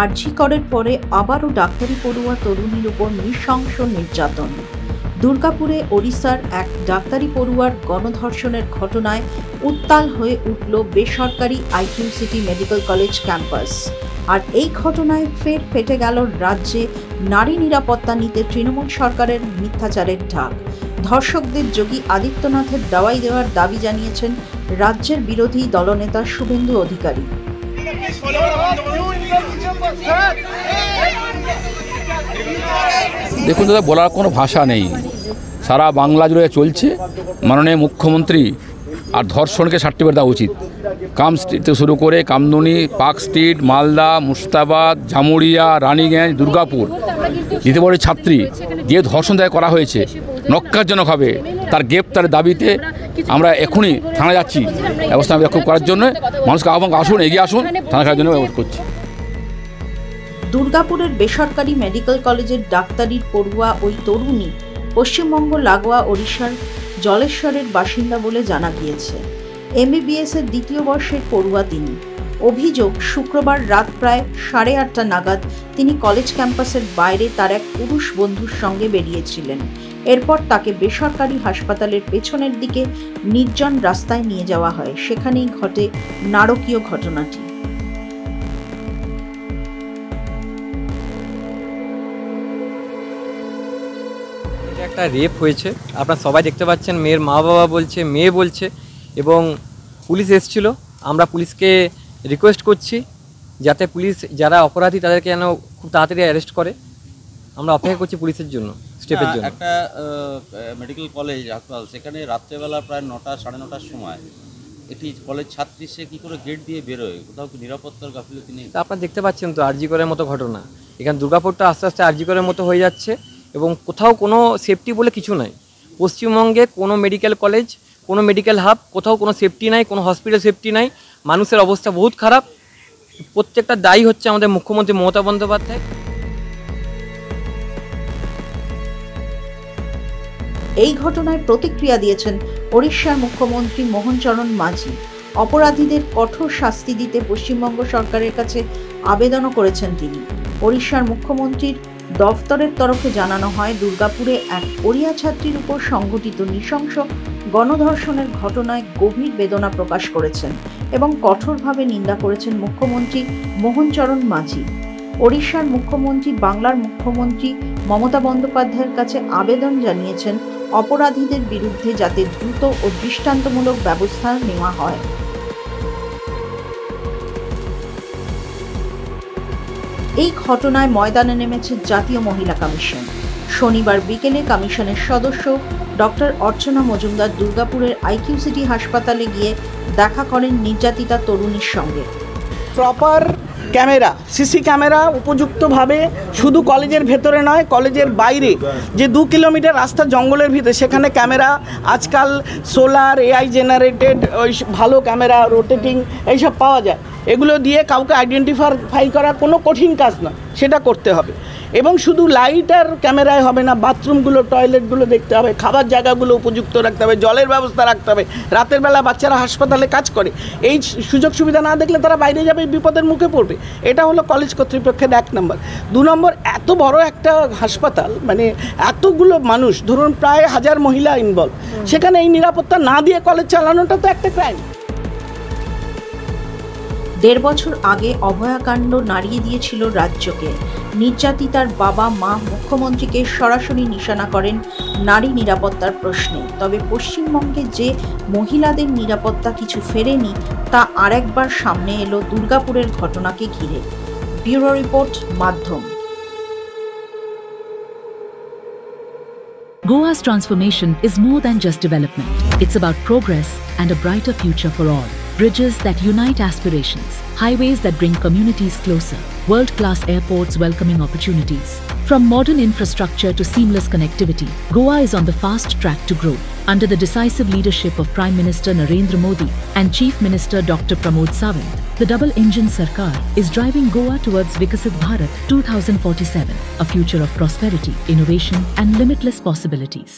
আরজি করের পরে আবারও ডাক্তারি পড়ুয়া তরুণীর উপর নৃশংস নির্যাতন। দুর্গাপুরে ওড়িশার এক ডাক্তারি পড়ুয়ার গণধর্ষণের ঘটনায় উত্তাল হয়ে উঠল বেসরকারি আইকিউসিটি মেডিকেল কলেজ ক্যাম্পাস। আর এই ঘটনায় ফের ফেটে গেল রাজ্যে নারী নিরাপত্তা নিতে তৃণমূল সরকারের মিথ্যাচারের ঢাক। ধর্ষকদের যোগী আদিত্যনাথের দাওয়াই দেওয়ার দাবি জানিয়েছেন রাজ্যের বিরোধী দলনেতা শুভেন্দু অধিকারী। দেখুন দাদা, বলার কোনো ভাষা নেই। সারা বাংলা জুড়ে চলছে। মাননীয় মুখ্যমন্ত্রী আর ধর্ষণকে সার্টিফিকেট দেওয়া উচিত। কাম স্ট্রিট থেকে শুরু করে কামদুনি, পার্ক স্ট্রিট, মালদা, মুর্শিদাবাদ, জামুরিয়া, রানীগঞ্জ, দুর্গাপুর দ্বিতীয় ছাত্রী যে ধর্ষণ দায় করা হয়েছে নক্কারজনকভাবে, তার গ্রেপ্তারের দাবিতে আমরা এখনই থানা যাচ্ছি ব্যবস্থা করার জন্য। মানুষকে আহ্বান আসুন, এগিয়ে আসুন, থানা করার জন্য ব্যবস্থা করছি। দুর্গাপুরের বেসরকারি মেডিকেল কলেজের ডাক্তারির পড়ুয়া ওই তরুণী পশ্চিমবঙ্গ লাগোয়া ওড়িশার জলেশ্বরের বাসিন্দা বলে জানা গিয়েছে। এমবিবিএস এর দ্বিতীয় বর্ষের পড়ুয়া তিনি। অভিযোগ, শুক্রবার রাত প্রায় 8:30 নাগাদ তিনি কলেজ ক্যাম্পাসের বাইরে তার এক পুরুষ বন্ধুর সঙ্গে বেরিয়েছিলেন। এরপর তাকে বেসরকারি হাসপাতালের পেছনের দিকে নির্জন রাস্তায় নিয়ে যাওয়া হয়। সেখানেই ঘটে নারকীয় ঘটনাটি। একটা রেপ হয়েছে, আপনারা সবাই দেখতে পাচ্ছেন। মেয়ের মা বাবা বলছে, মেয়ে বলছে, এবং পুলিশ এসেছিল। আমরা পুলিশকে রিকোয়েস্ট করছি যাতে পুলিশ যারা অপরাধী তাদেরকে যেন খুব তাড়াতাড়ি অ্যারেস্ট করে। আমরা অপেক্ষা করছি পুলিশের জন্য, স্টেপের জন্য। একটা মেডিকেল কলেজ হাসপাতাল, সেখানে রাত্রেবেলা প্রায় 9টা 9:30টার সময় একটি কলেজ ছাত্রী সে কী করে গেট দিয়ে বেরোয়? কোথাও কি নিরাপত্তার গাফিলতি নেই? আপনারা দেখতে পাচ্ছেন তো আরজি করের মতো ঘটনা। এখানে দুর্গাপুরটা আস্তে আস্তে আরজি করের মতো হয়ে যাচ্ছে, এবং কোথাও কোনো সেফটি বলে কিছু নাই। পশ্চিমবঙ্গে কোনো মেডিকেল কলেজ, কোনো মেডিকেল হাব, কোথাও কোনো সেফটি নাই, কোনো হসপিটাল সেফটি নাই। মানুষের অবস্থা বহুত খারাপ। প্রত্যেকটা দায়ী হচ্ছে আমাদের মুখ্যমন্ত্রী মমতা বন্দ্যোপাধ্যায়। এই ঘটনায় প্রতিক্রিয়া দিয়েছেন ওড়িশার মুখ্যমন্ত্রী মোহন চরণ মাঝি। অপরাধীদের কঠোর শাস্তি দিতে পশ্চিমবঙ্গ সরকারের কাছে আবেদনও করেছেন তিনি। ওড়িশার মুখ্যমন্ত্রীর দফতরের তরফে জানানো হয়, দুর্গাপুরে এক ওড়িয়া ছাত্রীর উপর সংঘটিত নৃশংস গণধর্ষণের ঘটনায় গভীর বেদনা প্রকাশ করেছেন এবং কঠোরভাবে নিন্দা করেছেন মুখ্যমন্ত্রী মোহন চরণ মাঝি। ওড়িশার মুখ্যমন্ত্রী বাংলার মুখ্যমন্ত্রী মমতা বন্দ্যোপাধ্যায়ের কাছে আবেদন জানিয়েছেন অপরাধীদের বিরুদ্ধে যাতে দ্রুত ও দৃষ্টান্তমূলক ব্যবস্থা নেওয়া হয়। এই ঘটনায় ময়দানে নেমেছে জাতীয় মহিলা কমিশন। শনিবার বিকেলে কমিশনের সদস্য ডক্টর অর্চনা মজুমদার দুর্গাপুরের আইকিউসিটি হাসপাতালে গিয়ে দেখা করেন নির্যাতিতা তরুণীর সঙ্গে। প্রপার ক্যামেরা, সিসি ক্যামেরা উপযুক্তভাবে শুধু কলেজের ভেতরে নয়, কলেজের বাইরে যে 2 কিলোমিটার রাস্তা জঙ্গলের ভিতরে, সেখানে ক্যামেরা আজকাল সোলার, এআই জেনারেটেড ওই ভালো ক্যামেরা, রোটেটিং এইসব পাওয়া যায়। এগুলো দিয়ে কাউকে আইডেন্টিফাই করা কোনো কঠিন কাজ না, সেটা করতে হবে। এবং শুধু লাইট আর ক্যামেরায় হবে না, বাথরুমগুলো, টয়লেটগুলো দেখতে হবে, খাবার জায়গাগুলো উপযুক্ত রাখতে হবে, জলের ব্যবস্থা রাখতে হবে। রাতের বেলা বাচ্চারা হাসপাতালে কাজ করে, এই সুযোগ সুবিধা না দেখলে তারা বাইরে যাবে, বিপদের মুখে পড়বে। এটা হলো কলেজ কর্তৃপক্ষের 1 নম্বর। 2 নম্বর, এত বড় একটা হাসপাতাল, মানে এতগুলো মানুষ, ধরুন প্রায় 1000 মহিলা ইনভলভ, সেখানে এই নিরাপত্তা না দিয়ে কলেজ চালানোটা তো একটা ক্রাইম। 1.5 বছর আগে অভয়াকাণ্ড নাড়িয়ে দিয়েছিল রাজ্যকে। নির্যাতিতার বাবা মা মুখ্যমন্ত্রীকে সরাসরি নিশানা করেন নারী নিরাপত্তার প্রশ্নে। তবে পশ্চিমবঙ্গে যে মহিলাদের নিরাপত্তা কিছু ফেরেনি, তা আরেকবার সামনে এলো দুর্গাপুরের ঘটনাকে ঘিরে। ব্যুরো রিপোর্ট, মাধ্যম। Goa's transformation is more than just development. It's about progress and a brighter future for all. Bridges that unite aspirations, highways that bring communities closer, world-class airports welcoming opportunities, From modern infrastructure to seamless connectivity, Goa is on the fast track to grow. Under the decisive leadership of Prime Minister Narendra Modi and Chief Minister Dr. Pramod Sawant, the double-engine Sarkar is driving Goa towards Vikasit Bharat 2047, a future of prosperity, innovation and limitless possibilities.